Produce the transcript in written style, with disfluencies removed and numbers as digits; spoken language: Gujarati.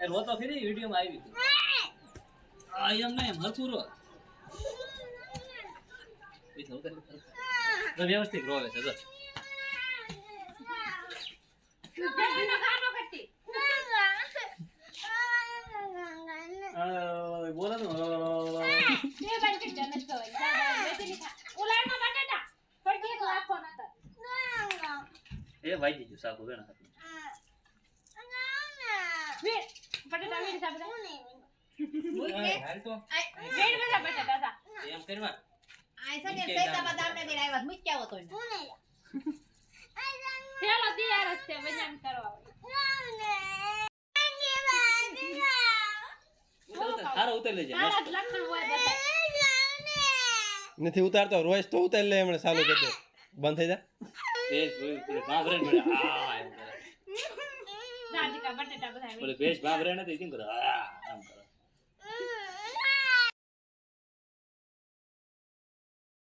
રોતો ફરી વિડીયોમાં આવી હતી આ એમ ને હરખું રો વ્યવસ્થિત રોવે છે જો બોલો ને એ વાઈ દીધું સાબુ વેણા હાલ તો એમ કરવા આઈ સને સૈતા બદામ ને દેર આવ્યા મુક્યા હોતો ને ચાલો તૈયાર જ છે વજન કરવા હારો ઉતર લેજે આજ લખણ હોય બધા નથી ઉતારતો રોજ તો ઉતારી લે હમણાં ચાલુ કરી દે બંધ થઈ જા ભેજ ભાભરે મળે દાદીકા બટેટા બધા ભેજ ભાભરે નથી કેમ કરે આમ કરે